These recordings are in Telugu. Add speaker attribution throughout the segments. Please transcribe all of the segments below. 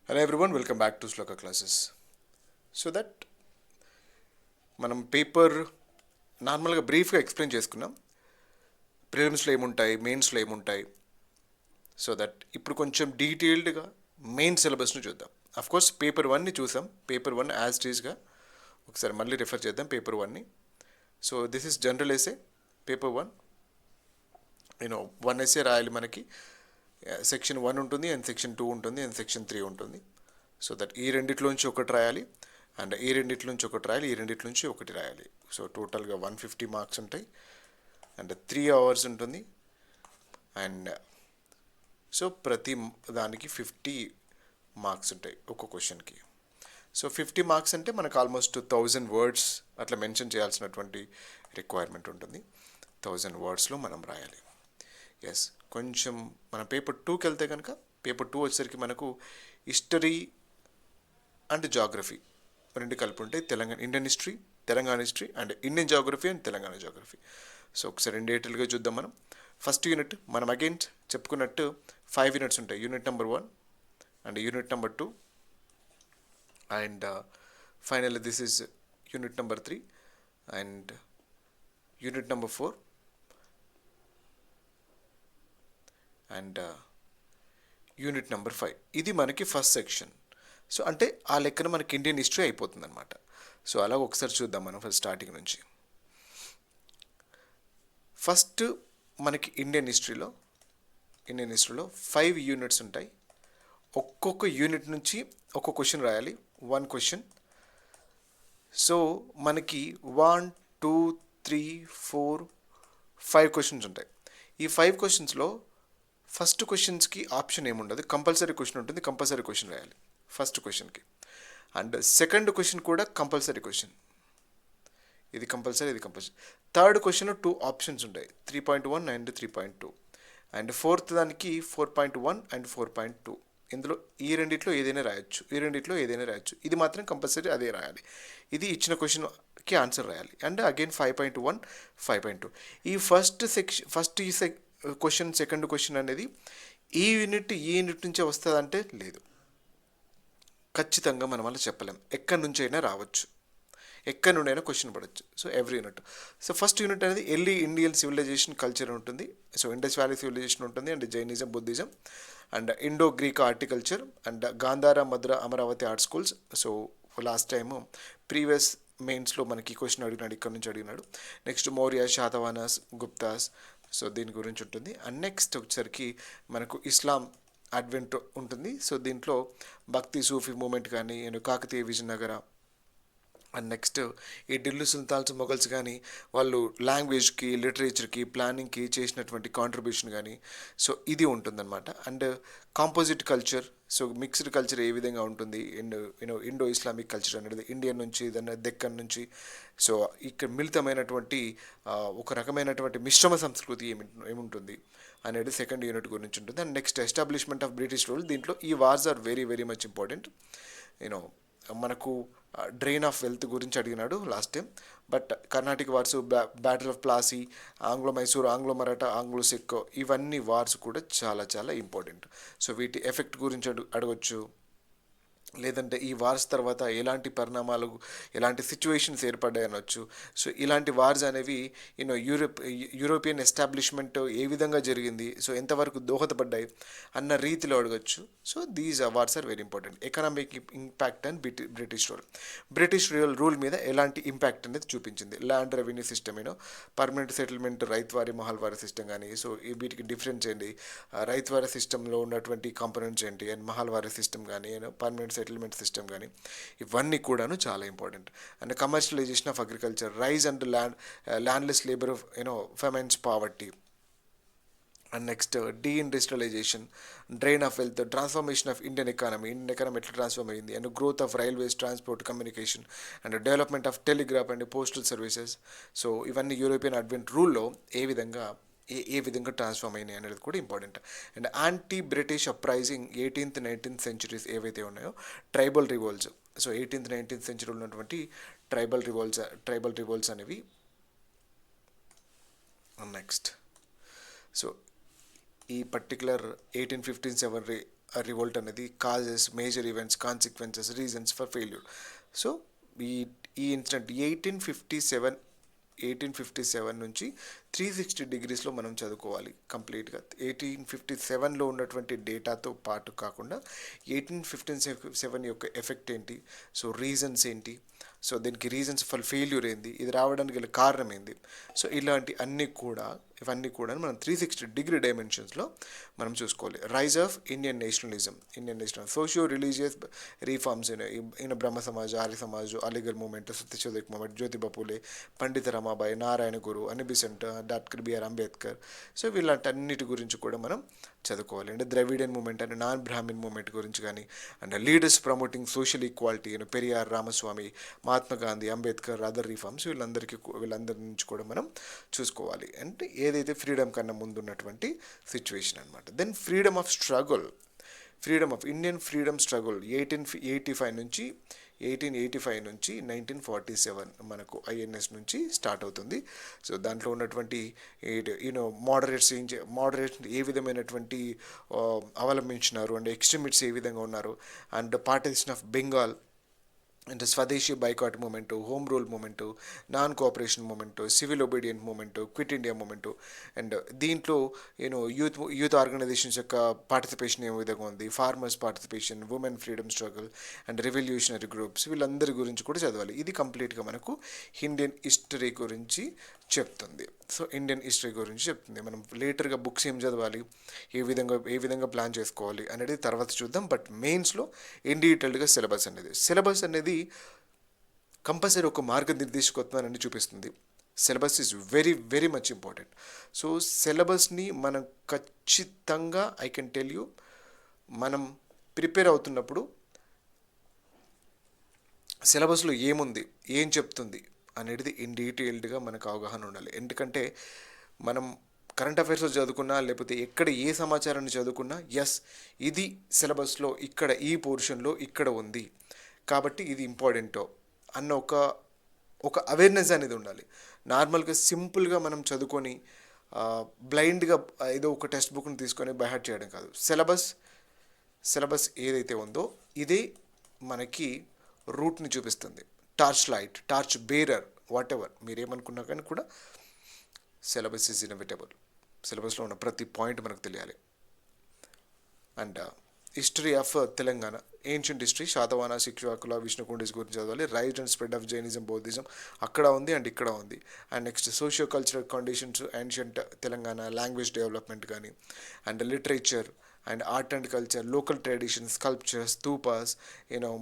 Speaker 1: Hello everyone, welcome back to Sloka classes. So that మనం పేపర్ నార్మల్గా బ్రీఫ్గా ఎక్స్ప్లెయిన్ చేసుకున్నాం. ప్రిలిమ్స్లో ఏముంటాయి, మెయిన్స్లో ఏముంటాయి. సో దట్ ఇప్పుడు కొంచెం డీటెయిల్డ్గా మెయిన్ సిలబస్ను చూద్దాం. అఫ్ కోర్స్ పేపర్ వన్ని చూసాం. పేపర్ వన్ యాజ్ టీజ్గా ఒకసారి మళ్ళీ రిఫర్ చేద్దాం పేపర్ వన్ని. So this is general essay paper one. One essay రాయాలి మనకి. సెక్షన్ 1 ఉంటుంది అండ్ సెక్షన్ 2 ఉంటుంది అండ్ సెక్షన్ 3 ఉంటుంది. సో దట్ ఈ రెండిట్లోంచి ఒకటి రాయాలి అండ్ ఈ రెండిట్లోంచి ఒకటి రాయాలి, ఈ రెండిట్లోంచి ఒకటి రాయాలి. సో టోటల్గా 150 మార్క్స్ ఉంటాయి అండ్ 3 అవర్స్ ఉంటుంది. అండ్ సో ప్రతి దానికి 50 మార్క్స్ ఉంటాయి ఒక్కో క్వశ్చన్కి. సో 50 మార్క్స్ అంటే మనకు ఆల్మోస్ట్ 1000 వర్డ్స్ అట్లా మెన్షన్ చేయాల్సినటువంటి రిక్వైర్మెంట్ ఉంటుంది. 1000 వర్డ్స్లో మనం రాయాలి. ఎస్, కొంచెం మన పేపర్ 2కి వెళ్తే కనుక పేపర్ 2 వచ్చేసరికి మనకు హిస్టరీ అండ్ జాగ్రఫీ రెండు కలిపి ఉంటాయి. Indian history, Telangana history and Indian geography and Telangana geography. So ఒకసారి డీటెయిల్గా చూద్దాం మనం. ఫస్ట్ యూనిట్ మనం అగైన్ చెప్పుకున్నట్టు 5 యూనిట్స్ ఉంటాయి. Unit number 1 and unit number 2 and final this is unit number 3 and unit number 4 and unit number 5. ఇది మనకి ఫస్ట్ సెక్షన్. సో అంటే ఆ లెక్కన మనకి ఇండియన్ హిస్టరీ అయిపోతుంది అనమాట. సో అలా ఒకసారి చూద్దాం మనం ఫస్ట్ స్టార్టింగ్ నుంచి. ఫస్ట్ మనకి ఇండియన్ హిస్టరీలో 5 యూనిట్స్ ఉంటాయి. ఒక్కొక్క యూనిట్ నుంచి ఒక్కొక్క క్వశ్చన్ రాయాలి, 1 క్వశ్చన్. సో మనకి 1 2 3 4 5 క్వశ్చన్స్ ఉంటాయి. ఈ 5 క్వశ్చన్స్లో ఫస్ట్ క్వశ్చన్స్కి ఆప్షన్ ఏముండదు, కంపల్సరీ క్వశ్చన్ ఉంటుంది, కంపల్సరీ క్వశ్చన్ రాయాలి ఫస్ట్ క్వశ్చన్కి. అండ్ సెకండ్ క్వశ్చన్ కూడా కంపల్సరీ క్వశ్చన్, ఇది కంపల్సరీ, ఇది కంపల్సరీ. థర్డ్ క్వశ్చన్ 2 ఆప్షన్స్ ఉంటాయి, 3.1 అండ్ 3.2. అండ్ ఫోర్త్ దానికి 4.1 అండ్ 4.2. ఇందులో ఈ రెండిట్లో ఏదైనా రాయొచ్చు, ఇది మాత్రం కంపల్సరీ అదే రాయాలి. ఇది ఇచ్చిన క్వశ్చన్కి ఆన్సర్ రాయాలి. And again 5.1 5.2. ఈ క్వశ్చన్ సెకండ్ క్వశ్చన్ అనేది ఈ యూనిట్ నుంచే వస్తుందంటే లేదు, ఖచ్చితంగా మనం అలా చెప్పలేం. ఎక్కడి నుంచి అయినా రావచ్చు, ఎక్కడి నుండి అయినా క్వశ్చన్ పడవచ్చు. So every unit. So first unit అనేది ఎర్లీ ఇండియన్ సివిలైజేషన్ కల్చర్ ఉంటుంది. సో ఇండస్ వ్యాలీ సివిలైజేషన్ ఉంటుంది and Jainism, Buddhism and Indo Greek art culture and Gandhara, Mathura, Amaravati art schools. So last time previous మెయిన్స్లో మనకి క్వశ్చన్ అడిగినాడు, ఇక్కడ నుంచి అడిగినాడు. నెక్స్ట్ మౌర్య, శాతవాహనాస్, గుప్తాస్. సో దీని గురించి ఉంటుంది. అండ్ నెక్స్ట్ వచ్చేసరికి మనకు ఇస్లాం అడ్వెంట్ ఉంటుంది. సో దీంట్లో భక్తి, సూఫీ మూమెంట్ కానీ, కాకతీయ విజయనగర అండ్ నెక్స్ట్ ఈ ఢిల్లీ సుల్తాన్స్, మొఘల్స్ కానీ వాళ్ళు లాంగ్వేజ్కి, లిటరేచర్కి, ప్లానింగ్కి చేసినటువంటి కాంట్రిబ్యూషన్ కానీ, సో ఇది ఉంటుందన్నమాట. And composite culture, so mixed culture ఏ విధంగా ఉంటుంది, ఇండో ఇస్లామిక్ కల్చర్ అనేది ఇండియన్ నుంచి, దాన్ని దెక్కన్ నుంచి. సో ఇక్కడ మిళితమైనటువంటి ఒక రకమైనటువంటి మిశ్రమ సంస్కృతి ఏముంటుంది అనేది సెకండ్ యూనిట్ గురించి ఉంటుంది. And next establishment of British rule. దీంట్లో ఈ wars are very very much important. మనకు డ్రైన్ ఆఫ్ వెల్త్ గురించి అడిగినాడు last time. But Carnatic wars, battle of Plassey, Anglo Mysore, Anglo Maratha, Anglo Sikh, ఇవన్నీ వార్స్ కూడా చాలా చాలా ఇంపార్టెంట్. సో వీటి ఎఫెక్ట్ గురించి అడగొచ్చు. లేదంటే ఈ వార్స్ తర్వాత ఎలాంటి పరిణామాలు, ఎలాంటి సిచ్యువేషన్స్ ఏర్పడ్డాయి అనొచ్చు. సో ఇలాంటి వార్స్ అనేవి యూరోపియన్ ఎస్టాబ్లిష్మెంట్ ఏ విధంగా జరిగింది, సో ఎంతవరకు దోహదపడ్డాయి అన్న రీతిలో అడగచ్చు. So these wars are very important. Economic impact and British rule మీద ఎలాంటి ఇంపాక్ట్ అనేది చూపించింది. Land revenue system, permanent settlement, Ryotwari, Mahalwari system కానీ. సో వీటికి డిఫరెన్స్ ఏంటి, రైతువారి సిస్టంలో ఉన్నటువంటి కాంపోనెంట్స్ ఏంటి, అండ్ మహల్వారి సిస్టమ్ కానీ, పర్మనెంట్ సెటిల్మెంట్ సిస్టమ్ కానీ, ఇవన్నీ కూడాను చాలా important. And commercialisation of agriculture, rise and landless labour of famines poverty. And next deindustrialisation, drain of wealth, transformation of Indian economy ఎట్లా ట్రాన్స్ఫార్మ్ అయింది, and growth of railways, transport, communication and development of telegraph and postal services. So ఇవన్నీ యూరోపియన్ అడ్వెంట్ రూల్లో ఏ విధంగా ట్రాన్స్ఫార్మ్ అయినాయి అనేది కూడా important. And anti British uprising 18th 19th centuries ఏవైతే ఉన్నాయో, tribal revolts. So 18th 19th సెంచురీలో ఉన్నటువంటి ట్రైబల్ రివోల్ట్స్ అనేవి. నెక్స్ట్ సో ఈ పర్టికులర్ 1857 రివోల్ట్ అనేది causes, major events, consequences, reasons for failure. So ఈ ఈ ఇన్సిడెంట్ 1857 నుంచి 360 డిగ్రీస్లో మనం చదువుకోవాలి కంప్లీట్గా. 1857లో ఉన్నటువంటి డేటాతో పాటు కాకుండా 1857 యొక్క ఎఫెక్ట్ ఏంటి, సో రీజన్స్ ఏంటి, సో దీనికి రీజన్స్ ఫర్ ఫెయిల్యూర్ ఏంది, ఇది రావడానికి గల కారణం ఏంది, సో ఇవన్నీ కూడా మనం 360 డిగ్రీ డైమెన్షన్స్లో మనం చూసుకోవాలి. Rise of Indian nationalism, socio religious reforms in Brahma Samaj, Arya Samaj, Aligarh movement, Satyashodhak movement, Jyotiba Phule, Pandita Ramabai, Narayana Guru, Annie Besant, doctor B R Ambedkar. So వీళ్ళంటన్నిటి గురించి కూడా మనం చదువుకోవాలి. అంటే ద్రవిడియన్ మూమెంట్ అంటే నాన్ బ్రాహ్మిన్ మూమెంట్ గురించి కానీ, and leaders promoting social equality, Periyar, Ramaswamy, Mahatma Gandhi, Ambedkar, other reforms, వీళ్ళందరి నుంచి కూడా మనం చూసుకోవాలి. అంటే ఏదైతే ఫ్రీడమ్ కన్నా ముందు ఉన్నటువంటి సిచ్యువేషన్ అనమాట. Then freedom of Indian freedom struggle 1885 నుంచి 1947 మనకు ఐఎన్ఎస్ నుంచి స్టార్ట్ అవుతుంది. సో దాంట్లో ఉన్నటువంటి మోడరేట్స్ ఏ విధమైనటువంటి అవలంబించినారు, అండ్ ఎక్స్ట్రీమిస్ట్స్ ఏ విధంగా ఉన్నారు, అండ్ పార్టిషన్ ఆఫ్ బెంగాల్, అంటే స్వదేశీ boycott movement, home rule movement, non cooperation movement, civil obedient movement, quit India movement, and దీంట్లో యూత్ ఆర్గనైజేషన్స్ యొక్క పార్టిసిపేషన్ ఏ విధంగా ఉంది, farmers participation, women freedom struggle, and revolutionary groups, వీళ్ళందరి గురించి కూడా చదవాలి. ఇది కంప్లీట్గా మనకు ఇండియన్ హిస్టరీ గురించి చెప్తుంది. సో ఇండియన్ హిస్టరీ గురించి చెప్తుంది. మనం లేటర్గా బుక్స్ ఏం చదవాలి, ఏ విధంగా ప్లాన్ చేసుకోవాలి అనేది తర్వాత చూద్దాం. బట్ మెయిన్స్లో ఇన్ డీటెయిల్డ్గా సిలబస్ అనేది కంపల్సరీ ఒక మార్గనిర్దేశకత్వాన్ని చూపిస్తుంది. Syllabus is very very much important. So సిలబస్ని మనం ఖచ్చితంగా ఐ కెన్ టెల్ యూ, మనం ప్రిపేర్ అవుతున్నప్పుడు సిలబస్లో ఏముంది, ఏం చెప్తుంది అనేది ఇన్ డీటెయిల్డ్గా మనకు అవగాహన ఉండాలి. ఎందుకంటే మనం కరెంట్ అఫైర్స్లో చదువుకున్నా, లేకపోతే ఎక్కడ ఏ సమాచారాన్ని చదువుకున్నా, ఇది సిలబస్లో ఇక్కడ ఈ పోర్షన్లో ఇక్కడ ఉంది కాబట్టి ఇది ఇంపార్టెంటో అన్న ఒక అవేర్నెస్ అనేది ఉండాలి. నార్మల్గా సింపుల్గా మనం చదువుకొని బ్లైండ్గా ఏదో ఒక టెక్స్ట్ బుక్ని తీసుకొని బైహార్ట్ చేయడం కాదు. సిలబస్ ఏదైతే ఉందో ఇదే మనకి రూట్ని చూపిస్తుంది. టార్చ్ బేరర్, వాట్ ఎవర్ మీరేమనుకున్నా కానీ కూడా సిలబస్ ఈజ్ ఇన్ఎవిటబుల్. సిలబస్లో ఉన్న ప్రతి పాయింట్ మనకు తెలియాలి. And history of Telangana, ancient history, Satavahana, శిక్షాకుల, విష్ణుకుండిస్ గురించి చదవాలి. Rise and spread of Jainism, Buddhism అక్కడ ఉంది అండ్ ఇక్కడ ఉంది. And next socio cultural conditions, ancient Telangana, language development కానీ, and literature and art and culture, local traditions, sculptures, stupas,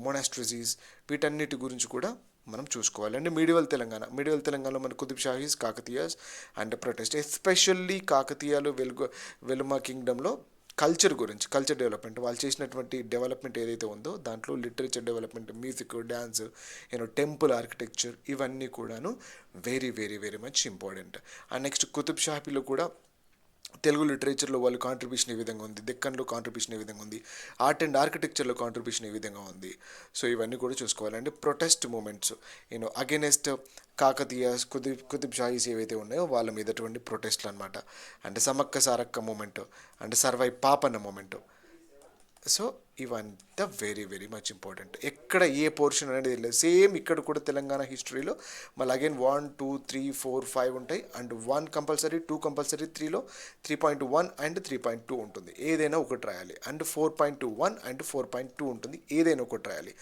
Speaker 1: monasteries, వీటన్నిటి గురించి కూడా మనం చూసుకోవాలి. అండ్ మీడివల్ తెలంగాణలో మన Qutb Shahis, Kakatiyas and protest, especially కాకతీయాలు, వెలుమ కింగ్డమ్లో కల్చర్ డెవలప్మెంట్, వాళ్ళు చేసినటువంటి డెవలప్మెంట్ ఏదైతే ఉందో దాంట్లో literature development, music, dance, temple architecture, ఇవన్నీ కూడాను very very very much important. And next Qutb షాహీలో కూడా తెలుగు లిటరేచర్లో వాళ్ళ కాంట్రిబ్యూషన్ ఏ విధంగా ఉంది, దెక్కన్లో కాంట్రిబ్యూషన్ ఏ విధంగా ఉంది, ఆర్ట్ అండ్ ఆర్కిటెక్చర్లో కాంట్రిబ్యూషన్ ఏ విధంగా ఉంది. సో ఇవన్నీ కూడా చూసుకోవాలి. అంటే protest movements against Kakatiyas, Qutb Shahis ఏవైతే ఉన్నాయో వాళ్ళ మీదటువంటి ప్రొటెస్ట్లు అనమాట. అంటే సమ్మక్క సారక్క మూమెంట్, అంటే సర్వై పాపన్న మూమెంట్. సో ఇవంతా వెరీ వెరీ మచ్ ఇంపార్టెంట్. ఎక్కడ ఏ పోర్షన్ అనేది తెలియదు. సేమ్ ఇక్కడ కూడా తెలంగాణ హిస్టరీలో మళ్ళీ అగైన్ 1, 2, 3, 4, 5 ఉంటాయి. అండ్ 1 కంపల్సరీ, 2 కంపల్సరీ, 3లో 3.1 అండ్ 3.2 ఉంటుంది, ఏదైనా ఒకటి రాయాలి. అండ్ 4.21 అండ్ 4.2 ఉంటుంది, ఏదైనా ఒకటి రాయాలి.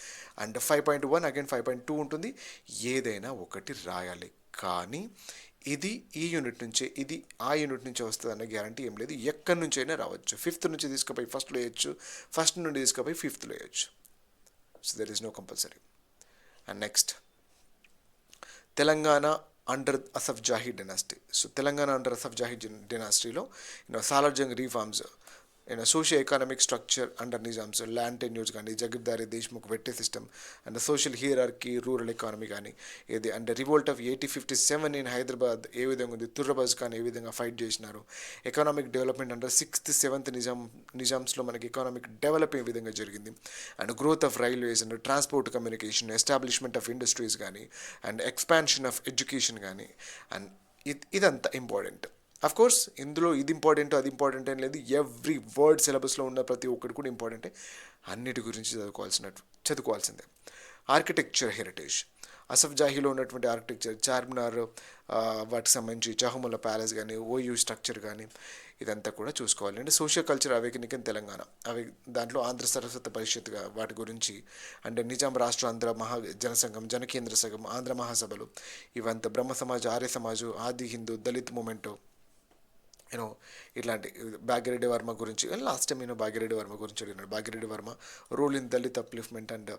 Speaker 1: అండ్ 5.1 అగైన్ 5.2 ఉంటుంది, ఏదైనా ఒకటి రాయాలి. కానీ ఇది ఈ యూనిట్ నుంచే, ఇది ఆ యూనిట్ నుంచే వస్తుంది అన్న గ్యారంటీ ఏం లేదు. ఎక్కడి నుంచి అయినా రావచ్చు. 5th నుంచి తీసుకుపోయి 1స్ట్లో వేయచ్చు, 1st నుండి తీసుకుపోయి 5thలో వేయచ్చు. So there is no compulsory. And next Telangana under Asaf Jahi dynasty. So Telangana under Asaf Jahi డైనాసిటీలో Salar Jung reforms, socio economic structure under Nizams, land tenures కానీ, Jagirdari, Deshmukh Vetti system, and social hierarchy, rural economy కానీ ఇది, and revolt of 1857 in Hyderabad ఏ విధంగా ఉంది, తుర్రబాజ్ ఖాన్ ఏ విధంగా ఫైట్ చేసినారు, economic development under 6th, 7th నిజామ్స్లో మనకి ఎకనామిక్ డెవలప్ ఏ విధంగా జరిగింది, and growth of railways and transport communication, establishment of industries కానీ, అండ్ ఎక్స్పాన్షన్ ఆఫ్ ఎడ్యుకేషన్ కానీ, అండ్ ఇదంతా ఇంపార్టెంట్. అఫ్ కోర్స్ ఇందులో ఇది ఇంపార్టెంట్ అది ఇంపార్టెంట్ అని లేదు, ఎవ్రీ వర్డ్ సిలబస్లో ఉన్న ప్రతి ఒక్కటి కూడా ఇంపార్టెంటే. అన్నిటి గురించి చదువుకోవాల్సిందే. ఆర్కిటెక్చర్ హెరిటేజ్, అసఫ్ జాహీలో ఉన్నటువంటి ఆర్కిటెక్చర్, చార్మినార్, వాటికి సంబంధించి చహముల ప్యాలెస్ కానీ, ఓయూ స్ట్రక్చర్ కానీ, ఇదంతా కూడా చూసుకోవాలి. అంటే సోషల్ కల్చర్ అవేకనిక్ ఇన్ తెలంగాణ, అవి దాంట్లో ఆంధ్ర సరస్వత పరిషత్గా వాటి గురించి, అంటే నిజాం రాష్ట్ర ఆంధ్ర జనసంఘం, జనకేంద్ర సంఘం, ఆంధ్ర మహాసభలు, ఇవంతా బ్రహ్మ సమాజ్, ఆర్య సమాజు, ఆది హిందూ, దళిత్ మూమెంటు, యూనో ఇట్లాంటి భాగ్యరెడ్డి వర్మ గురించి. లాస్ట్ టైం నేను భాగ్యరెడ్డి వర్మ గురించి అడిగినాడు. Bhagya Reddy Varma role in Dalit upliftment and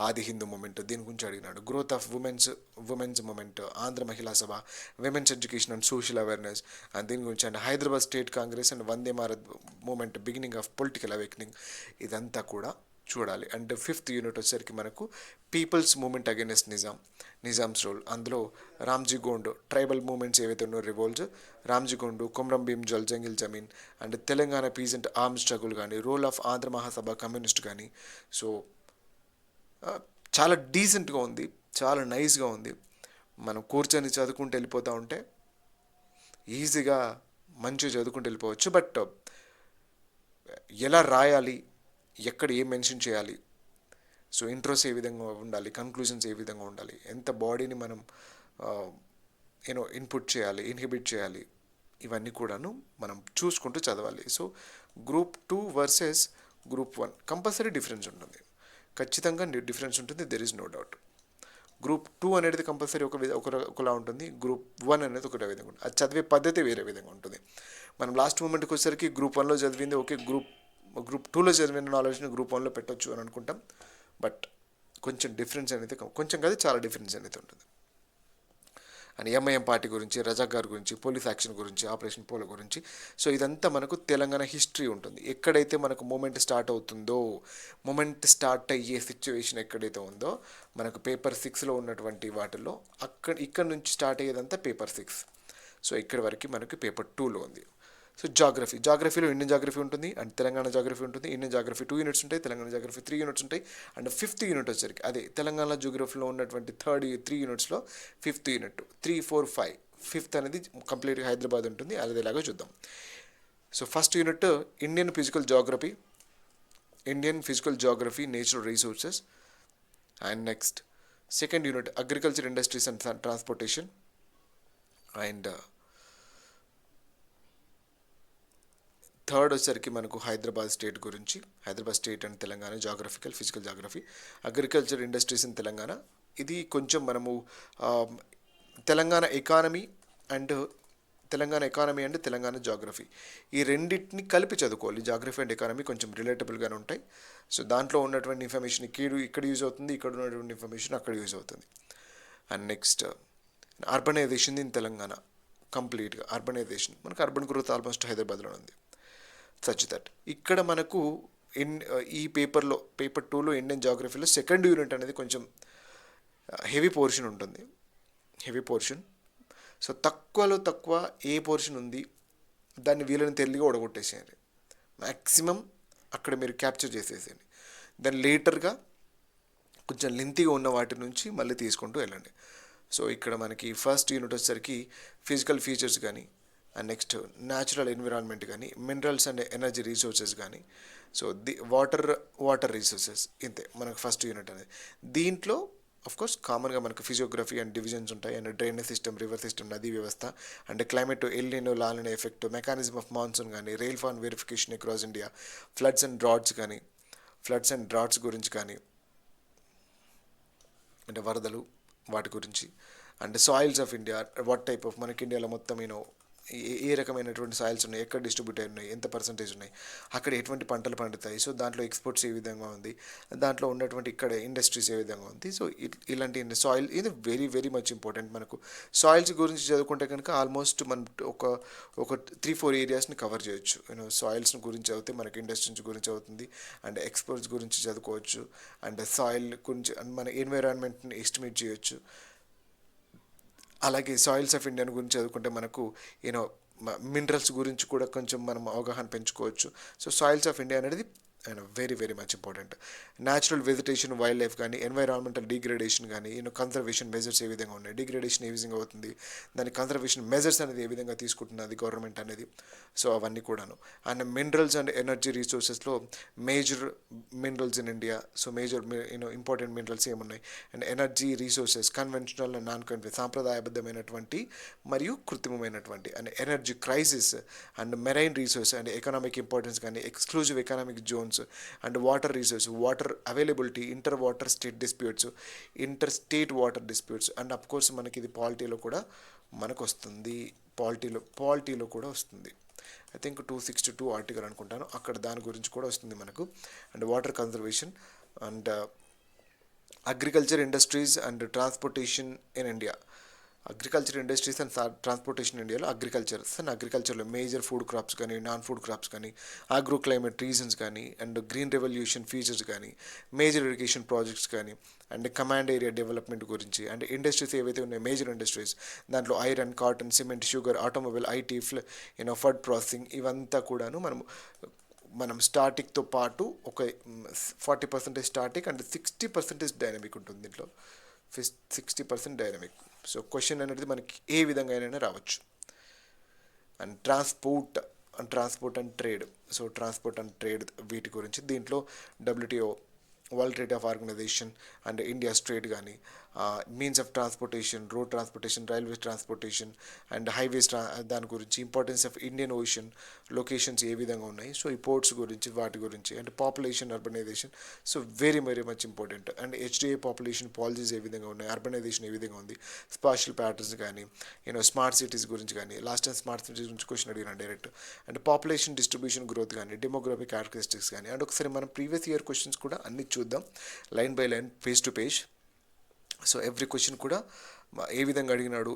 Speaker 1: Adi Hindu movement, దీని గురించి అడిగినాడు. Growth of women's movement, Andhra Mahila Sabha, women's education and social awareness and దీని గురించి, and Hyderabad state Congress and Vande Bharat movement, beginning of political awakening, ఇదంతా కూడా చూడాలి. అండ్ 5th యూనిట్ వచ్చేసరికి మనకు people's movement against Nizams role, అందులో రామ్జీ గోండ్, ట్రైబల్ మూమెంట్స్ ఏవైతే ఉన్నాయో revolts, Ramji Gond, Komram Bheem, jungle Zameen, and Telangana peasant arm struggle కానీ, role of Andhra Mahasabha communist కానీ. సో చాలా డీసెంట్గా ఉంది, చాలా నైస్గా ఉంది. మనం కూర్చొని చదువుకుంటూ వెళ్ళిపోతూ ఉంటే ఈజీగా మంచిగా చదువుకుంటూ వెళ్ళిపోవచ్చు. బట్ ఎలా రాయాలి, ఎక్కడ ఏం మెన్షన్ చేయాలి, సో ఇంట్రోస్ ఏ విధంగా ఉండాలి, కన్క్లూజన్స్ ఏ విధంగా ఉండాలి, ఎంత బాడీని మనం ఇన్పుట్ చేయాలి, ఇన్హిబిట్ చేయాలి, ఇవన్నీ కూడాను మనం చూసుకుంటూ చదవాలి. So group 2 versus group 1 compulsory difference ఉంటుంది, ఖచ్చితంగా డిఫరెన్స్ ఉంటుంది, there is no doubt. Group 2 అనేది కంపల్సరీ ఒకలా ఉంటుంది, గ్రూప్ 1 అనేది ఒకటే విధంగా ఉంటుంది. అది చదివే పద్ధతి వేరే విధంగా ఉంటుంది. మనం లాస్ట్ మూమెంట్కి వచ్చేసరికి గ్రూప్ 1లో చదివింది ఓకే, గ్రూప్ 2లో చదివిన నాలెడ్జ్ని గ్రూప్ 1లో పెట్టొచ్చు అని అనుకుంటాం. బట్ కొంచెం డిఫరెన్స్ అనేది, కొంచెం కాదు చాలా డిఫరెన్స్ అనేది ఉంటుంది. అండ్ ఎంఐఎం పార్టీ గురించి, రజాక్ గారి గురించి, పోలీస్ యాక్షన్ గురించి, ఆపరేషన్ పోలో గురించి, సో ఇదంతా మనకు తెలంగాణ హిస్టరీ ఉంటుంది. ఎక్కడైతే మనకు మూమెంట్ స్టార్ట్ అవుతుందో, మూమెంట్ స్టార్ట్ అయ్యే సిచ్యువేషన్ ఎక్కడైతే ఉందో, మనకు పేపర్ 6లో ఉన్నటువంటి వాటిల్లో ఇక్కడ నుంచి స్టార్ట్ అయ్యేదంతా పేపర్ 6. సో ఇక్కడి వరకు మనకి పేపర్ 2లో ఉంది. సో జాగ్రఫీలో ఇండియన్ జాగ్రఫీ ఉంటుంది, అండ్ తెలంగాణ జాగ్రఫీ ఉంటుంది. ఇండియన్ జాగ్రఫీ 2 యూనిట్స్ ఉంటాయి, తెలంగాణ జాగ్రఫీ 3 యూనిట్స్ ఉంటాయి. అండ్ 5th యూనిట్ వచ్చేసరికి అదే తెలంగాణ జియోగ్రఫీలో ఉన్నటువంటి 3 యూనిట్స్లో 5th యూనిట్ 3, 4, 5, 5th అనేది కంప్లీట్గా హైదరాబాద్ ఉంటుంది. అదేలాగా చూద్దాం. So first unit Indian physical geography, natural resources. And next second unit agriculture, industries and transportation. And third వచ్చేసరికి మనకు Hyderabad state and Telangana physical geography, agriculture, industries in Telangana. ఇది కొంచెం మనము Telangana economy and Telangana geography, ఈ రెండింటిని కలిపి చదువుకోవాలి. జాగ్రఫీ అండ్ ఎకానమీ కొంచెం రిలేటబుల్గానే ఉంటాయి. సో దాంట్లో ఉన్నటువంటి ఇన్ఫర్మేషన్ ఇక్కడ యూజ్ అవుతుంది, ఇక్కడ ఉన్నటువంటి ఇన్ఫర్మేషన్ అక్కడ యూజ్ అవుతుంది. And next urbanisation in Telangana, కంప్లీట్గా అర్బనైజేషన్, మనకు అర్బన్ గ్రోత్ ఆల్మోస్ట్ హైదరాబాద్లో ఉంది. సచ్ దట్ ఇక్కడ మనకు ఈ పేపర్ 2లో ఇండియన్ జాగ్రఫీలో సెకండ్ యూనిట్ అనేది కొంచెం హెవీ పోర్షన్. సో తక్కువలో తక్కువ ఏ పోర్షన్ ఉంది దాన్ని వీళ్ళని తెలివిగా ఓడగొట్టేసేయండి, మ్యాక్సిమం అక్కడ మీరు క్యాప్చర్ చేసేసేయండి. దాన్ని లేటర్గా కొంచెం లెంతీగా ఉన్న వాటి నుంచి మళ్ళీ తీసుకుంటూ వెళ్ళండి. సో ఇక్కడ మనకి ఫస్ట్ యూనిట్ వచ్చేసరికి ఫిజికల్ ఫీచర్స్ కానీ, అండ్ నెక్స్ట్ న్యాచురల్ ఎన్విరాన్మెంట్ కానీ, మినరల్స్ అండ్ ఎనర్జీ రిసోర్సెస్ కానీ, సో వాటర్ రిసోర్సెస్, ఇంతే మనకు ఫస్ట్ యూనిట్ అనేది. దీంట్లో కోర్స్ కామన్గా మనకు ఫిజియోగ్రఫీ అండ్ డివిజన్స్ ఉంటాయి, and drainage system, river system, నదీ వ్యవస్థ, and climate, El Nino, La Nino effect, mechanism of monsoon కానీ, rainfall verification across India, floods and droughts గురించి కానీ, అంటే వరదలు వాటి గురించి, and soils of India, what type of మనకి ఇండియాలో మొత్తం ఏ రకమైనటువంటి సాయిల్స్ ఉన్నాయి, ఎక్కడ డిస్ట్రిబ్యూట్ అయి ఉన్నాయి, ఎంత పర్సంటేజ్ ఉన్నాయి, అక్కడ ఎటువంటి పంటలు పండుతాయి, సో దాంట్లో ఎక్స్పోర్ట్స్ ఏ విధంగా ఉంది, దాంట్లో ఉన్నటువంటి ఇక్కడ ఇండస్ట్రీస్ ఏ విధంగా ఉంది. సో ఇలాంటి సాయిల్ ఇది వెరీ వెరీ మచ్ ఇంపార్టెంట్. మనకు సాయిల్స్ గురించి చదువుకుంటే కనుక ఆల్మోస్ట్ మనం ఒక 3-4 ఏరియాస్ని కవర్ చేయొచ్చు. సాయిల్స్ గురించి చదివితే మనకి ఇండస్ట్రీస్ గురించి అవుతుంది, అండ్ ఎక్స్పోర్ట్స్ గురించి చదువుకోవచ్చు, అండ్ సాయిల్ గురించి మన ఎన్విరాన్మెంట్ని ఎస్టిమేట్ చేయొచ్చు. అలాగే సాయిల్స్ ఆఫ్ ఇండియా గురించి చదువుకుంటే మనకు మినరల్స్ గురించి కూడా కొంచెం మనం అవగాహన పెంచుకోవచ్చు. సో సాయిల్స్ ఆఫ్ ఇండియా అనేది and very very much important. Natural vegetation, wild life కానీ, ఎన్వైరాన్మెంటల్ డిగ్రేడేషన్ కానీ, కన్జర్వేషన్ మెజర్స్ ఏ విధంగా ఉన్నాయి, డిగ్రేడేషన్ ఏ విధంగా అవుతుంది, దాని కన్జర్వేషన్ మెజర్స్ అనేది ఏ విధంగా తీసుకుంటున్నది గవర్నమెంట్ అనేది. సో అవన్నీ కూడాను. అండ్ మినరల్స్ అండ్ ఎనర్జీ రిసోర్సెస్లో major minerals in India. So major important minerals ఏమున్నాయి, and energy resources conventional and non conventional, సాంప్రదాయబద్ధమైనటువంటి మరియు కృత్రిమమైనటువంటి, and energy crisis, and marine resource, and economic importance కానీ, exclusive economic zones, and water resource, water availability, inter water state disputes, inter state water disputes, and of course మనకి ఇది పాలిటీలో కూడా మనకు వస్తుంది. పాలిటీలో కూడా వస్తుంది. ఐ థింక్ 262 ఆర్టికల్ అనుకుంటాను, అక్కడ దాని గురించి కూడా వస్తుంది మనకు. And water conservation, and agriculture industries and transportation in India. Agriculture industries and transportation ఇండియాలో అగ్రికల్చర్లో మేజర్ ఫుడ్ క్రాప్స్ కానీ, నాన్ ఫుడ్ క్రాప్స్ కానీ, ఆగ్రో క్లైమేట్ రీజన్స్ కానీ, అండ్ గ్రీన్ రెవల్యూషన్ ఫీచర్స్ కానీ, మేజర్ ఇరిగేషన్ ప్రాజెక్ట్స్ కానీ, అండ్ కమాండ్ ఏరియా డెవలప్మెంట్ గురించి, అండ్ ఇండస్ట్రీస్ ఏవైతే ఉన్నాయో మేజర్ ఇండస్ట్రీస్, దాంట్లో iron, cotton, cement, sugar, automobile, IT, food processing, ఇవంతా కూడాను మనం స్టాటిక్తో పాటు ఒక 40% స్టాటిక్ అండ్ 60% డైనమిక్ ఉంటుంది. దీంట్లో 60% డైనమిక్. సో క్వశ్చన్ అనేది మనకి ఏ విధంగా అయినా రావచ్చు. And transport and trade. So transport and trade వీటి గురించి దీంట్లో WTO, world trade of organization, and India's trade కానీ, means of transportation, road transportation, railway transportation, and highways, దాని గురించి, importance of Indian ocean locations ఏ విధంగా ఉన్నాయి, సో ఈ పోర్ట్స్ గురించి, వాటి గురించి, and population, urbanisation, so very very much important. And HDA population policies ఏ విధంగా ఉన్నాయి, అర్బనైజేషన్ ఏ విధంగా ఉంది, స్పాషియల్ ప్యాటర్న్స్ కానీ, స్మార్ట్ సిటీస్ గురించి కానీ, లాస్ట్ టైం స్మార్ట్ సిటీస్ గురించి క్వశ్చన్ అడిగిన direct, and population distribution growth కానీ, డెమోగ్రఫిక్ క్యారెక్టరిస్టిక్స్ కానీ. అండ్ ఒకసారి మనం ప్రీవియస్ ఇయర్ క్వశ్చన్స్ కూడా అన్ని చూద్దాం, line by line, page to page. So every question కూడా ఏ విధంగా అడిగినాడు,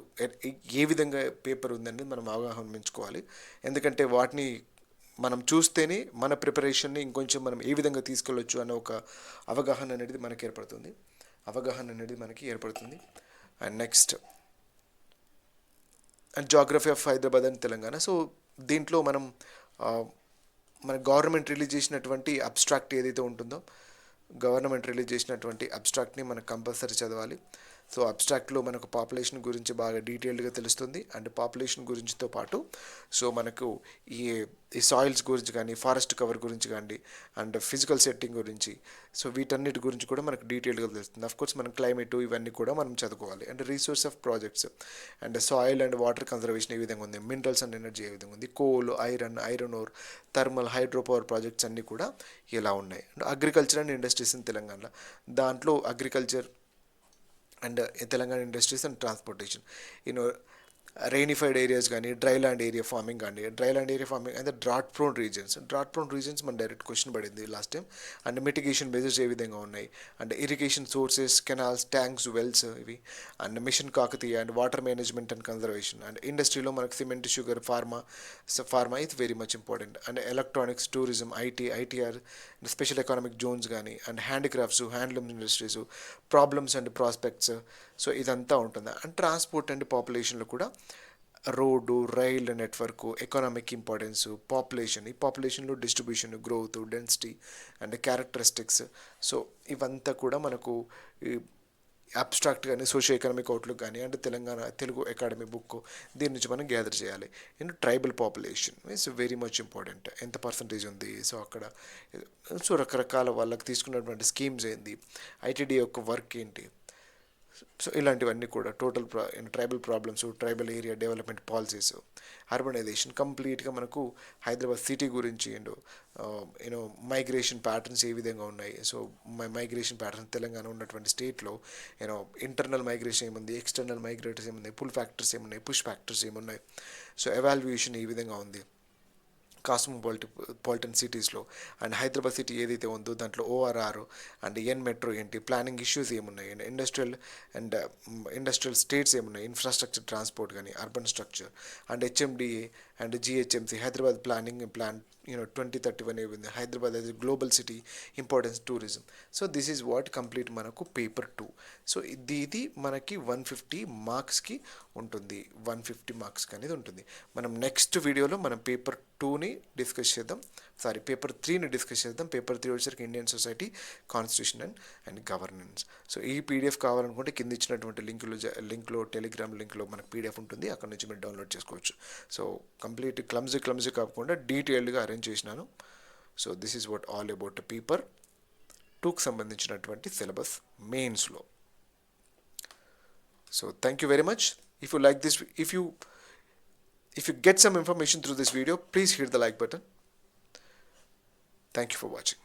Speaker 1: ఏ విధంగా పేపర్ ఉందనేది మనం అవగాహన పెంచుకోవాలి. ఎందుకంటే వాటిని మనం చూస్తేనే మన ప్రిపరేషన్ని ఇంకొంచెం మనం ఏ విధంగా తీసుకెళ్ళొచ్చు అనే ఒక అవగాహన అనేది మనకి ఏర్పడుతుంది. And next, and geography of Hyderabad and Telangana. So దీంట్లో మన గవర్నమెంట్ రిలీజ్ చేసినటువంటి అబ్స్ట్రాక్ట్ ఏదైతే ఉంటుందో, గవర్నమెంట్ రిలీజ్ చేసినటువంటి అబ్స్ట్రాక్ట్ని మనం కంపల్సరీ చదవాలి. సో అబ్స్ట్రాక్ట్లో మనకు పాపులేషన్ గురించి బాగా డీటెయిల్డ్గా తెలుస్తుంది. అండ్ పాపులేషన్ గురించితో పాటు సో మనకు ఈ సాయిల్స్ గురించి కానీ, ఫారెస్ట్ కవర్ గురించి కానీ, అండ్ ఫిజికల్ సెట్టింగ్ గురించి, సో వీటన్నిటి గురించి కూడా మనకు డీటెయిల్గా తెలుస్తుంది. అఫ్కోర్స్ మనం క్లైమేట్ ఇవన్నీ కూడా మనం చదువుకోవాలి. And resource of projects, and soil and water conservation ఏ విధంగా ఉంది, మినరల్స్ అండ్ ఎనర్జీ ఏ విధంగా ఉంది, coal, iron ore, thermal, hydro power projects అన్నీ కూడా ఎలా ఉన్నాయి. And agriculture and industries in Telangana, దాంట్లో agriculture and Telangana industries and transportation, rainfed areas కానీ, dry land area farming and drought prone regions మన డైరెక్ట్ క్వశ్చన్ పడింది last time. And mitigation measures ఏ విధంగా ఉన్నాయి, and irrigation sources, canals, tanks, wells ఇవి, and mission Kakatiya, and water management and conservation. And ఇండస్ట్రీలో మనకు cement, sugar, pharma is very much important. And electronics, tourism, ITR, special economic zones కానీ, and handicrafts, handloom industries, problems and prospects, so ఇదంతా ఉంటుంది. అండ్ ట్రాన్స్పోర్ట్ అండ్ పాపులేషన్లో కూడా road, rail network, economic importance, ఈ పాపులేషన్లో distribution, growth, density, and characteristics, so ఇవంతా కూడా మనకు అబ్స్ట్రాక్ట్ కానీ, సోషియో ఎకనామిక్ అవుట్లుక్ కానీ, అండ్ తెలుగు అకాడమీ బుక్, దీని నుంచి మనం గ్యాదర్ చేయాలి. And tribal population is very much important, ఎంత పర్సంటేజ్ ఉంది, సో అక్కడ సో రకరకాల వాళ్ళకి తీసుకున్నటువంటి స్కీమ్స్ ఏంటి, ఐటీడీ యొక్క వర్క్ ఏంటి, సో ఇలాంటివన్నీ కూడా total tribal problems, tribal area development policies, urbanisation, కంప్లీట్గా మనకు హైదరాబాద్ సిటీ గురించి, అండ్ మైగ్రేషన్ ప్యాటర్న్స్ ఏ విధంగా ఉన్నాయి. సో మైగ్రేషన్ ప్యాటర్న్స్ తెలంగాణ ఉన్నటువంటి స్టేట్లో ఇంటర్నల్ మైగ్రేషన్ ఏముంది, ఎక్స్టర్నల్ మైగ్రేటర్స్ ఏమున్నాయి, పుల్ ఫ్యాక్టర్స్ ఏమున్నాయి, పుష్ ఫ్యాక్టర్స్ ఏమున్నాయి, సో ఎవాల్యుయేషన్ ఏ విధంగా ఉంది కాస్మోపాలిటన్ సిటీస్లో. అండ్ హైదరాబాద్ సిటీ ఏదైతే ఉందో దాంట్లో ORR అండ్ మెట్రో ఏంటి, ప్లానింగ్ ఇష్యూస్ ఏమున్నాయి, అండ్ ఇండస్ట్రియల్ స్టేట్స్ ఏమున్నాయి, ఇన్ఫ్రాస్ట్రక్చర్, ట్రాన్స్పోర్ట్ కానీ, urban structure, and HMDA and GHMC, Hyderabad plan 2031 ఏముంది, Hyderabad as global city, importance, tourism. So this is what complete మనకు పేపర్ 2. సో ఇది మనకి 150 మార్క్స్కి ఉంటుంది, 150 మార్క్స్కి అనేది ఉంటుంది. మనం నెక్స్ట్ వీడియోలో మనం పేపర్ 2ని డిస్కస్ చేద్దాం. పేపర్ 3ని డిస్కస్ చేద్దాం. పేపర్ 3 వచ్చేసరికి Indian society, constitution and governance. So ఈ పీడిఎఫ్ కావాలనుకుంటే కింద ఇచ్చినటువంటి లింక్లో టెలిగ్రామ్ లింక్లో మనకు పీడిఎఫ్ ఉంటుంది, అక్కడ నుంచి మీరు డౌన్లోడ్ చేసుకోవచ్చు. సో కంప్లీట్ క్లమ్జీ కాకుండా డీటెయిల్డ్గా అరేంజ్ చేసినాను. So this is what all about paper 2కి సంబంధించినటువంటి సిలబస్ మెయిన్స్లో. So thank you very much. If you like this, if you get some information through this video, please hit the like button. Thank you for watching.